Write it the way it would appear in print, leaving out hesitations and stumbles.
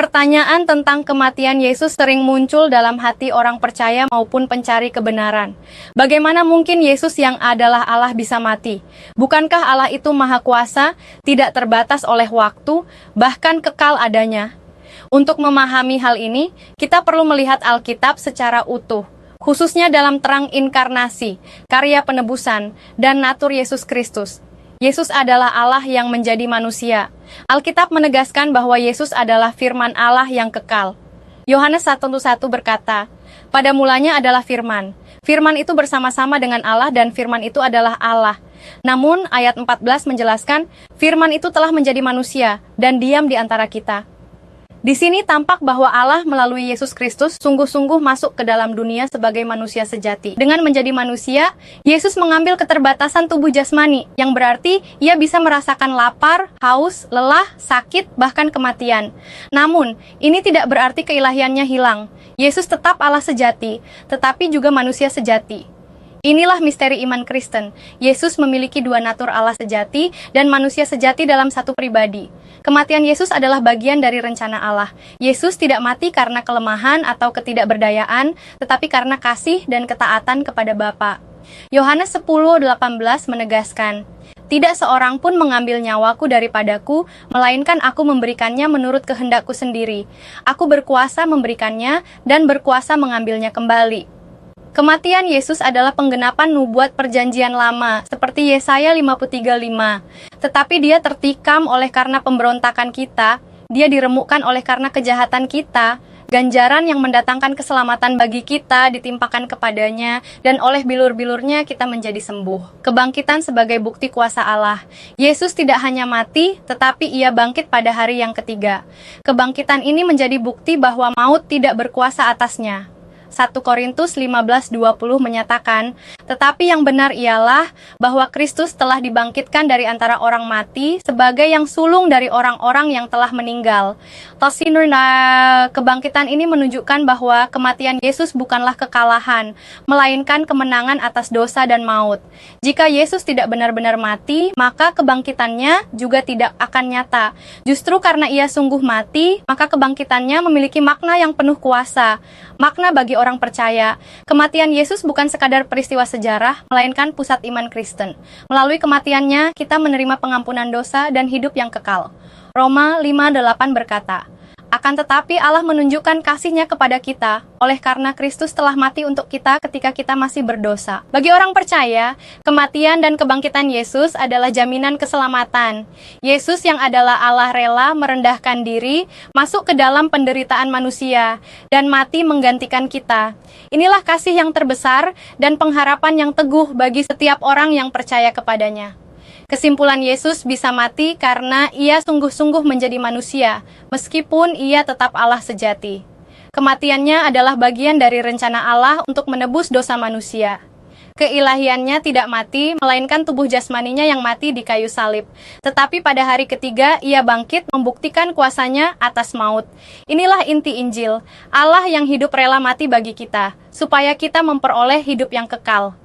Pertanyaan tentang kematian Yesus sering muncul dalam hati orang percaya maupun pencari kebenaran. Bagaimana mungkin Yesus yang adalah Allah bisa mati? Bukankah Allah itu maha kuasa, tidak terbatas oleh waktu, bahkan kekal adanya? Untuk memahami hal ini, kita perlu melihat Alkitab secara utuh, khususnya dalam terang inkarnasi, karya penebusan, dan natur Yesus Kristus. Yesus adalah Allah yang menjadi manusia. Alkitab menegaskan bahwa Yesus adalah firman Allah yang kekal. Yohanes 1:1 berkata, "Pada mulanya adalah firman. Firman itu bersama-sama dengan Allah dan firman itu adalah Allah." Namun ayat 14 menjelaskan, firman itu telah menjadi manusia dan diam di antara kita. Di sini tampak bahwa Allah melalui Yesus Kristus sungguh-sungguh masuk ke dalam dunia sebagai manusia sejati. Dengan menjadi manusia, Yesus mengambil keterbatasan tubuh jasmani, yang berarti ia bisa merasakan lapar, haus, lelah, sakit, bahkan kematian. Namun, ini tidak berarti keilahiannya hilang. Yesus tetap Allah sejati, tetapi juga manusia sejati. Inilah misteri iman Kristen. Yesus memiliki dua natur Allah sejati dan manusia sejati dalam satu pribadi. Kematian Yesus adalah bagian dari rencana Allah. Yesus tidak mati karena kelemahan atau ketidakberdayaan, tetapi karena kasih dan ketaatan kepada Bapa. Yohanes 10:18 menegaskan, "Tidak seorang pun mengambil nyawaku daripadaku, melainkan aku memberikannya menurut kehendakku sendiri. Aku berkuasa memberikannya dan berkuasa mengambilnya kembali." Kematian Yesus adalah penggenapan nubuat perjanjian lama, seperti Yesaya 53:5. Tetapi dia tertikam oleh karena pemberontakan kita, dia diremukkan oleh karena kejahatan kita, ganjaran yang mendatangkan keselamatan bagi kita ditimpakan kepadanya, dan oleh bilur-bilurnya kita menjadi sembuh. Kebangkitan sebagai bukti kuasa Allah. Yesus tidak hanya mati, tetapi ia bangkit pada hari yang ketiga. Kebangkitan ini menjadi bukti bahwa maut tidak berkuasa atasnya. 1 Korintus 15:20 menyatakan, "Tetapi yang benar ialah bahwa Kristus telah dibangkitkan dari antara orang mati sebagai yang sulung dari orang-orang yang telah meninggal." Kebangkitan ini menunjukkan bahwa kematian Yesus bukanlah kekalahan, melainkan kemenangan atas dosa dan maut. Jika Yesus tidak benar-benar mati, maka kebangkitannya juga tidak akan nyata. Justru karena ia sungguh mati, maka kebangkitannya memiliki makna yang penuh kuasa. Makna bagi orang percaya, kematian Yesus bukan sekadar peristiwa sejarah, melainkan pusat iman Kristen. Melalui kematiannya, kita menerima pengampunan dosa dan hidup yang kekal. Roma 5:8 berkata, "Akan tetapi Allah menunjukkan kasih-Nya kepada kita, oleh karena Kristus telah mati untuk kita ketika kita masih berdosa." Bagi orang percaya, kematian dan kebangkitan Yesus adalah jaminan keselamatan. Yesus yang adalah Allah rela merendahkan diri, masuk ke dalam penderitaan manusia, dan mati menggantikan kita. Inilah kasih yang terbesar dan pengharapan yang teguh bagi setiap orang yang percaya kepadanya. Kesimpulan, Yesus bisa mati karena ia sungguh-sungguh menjadi manusia, meskipun ia tetap Allah sejati. Kematiannya adalah bagian dari rencana Allah untuk menebus dosa manusia. Keilahiannya tidak mati, melainkan tubuh jasmaninya yang mati di kayu salib. Tetapi pada hari ketiga, ia bangkit membuktikan kuasanya atas maut. Inilah inti Injil, Allah yang hidup rela mati bagi kita, supaya kita memperoleh hidup yang kekal.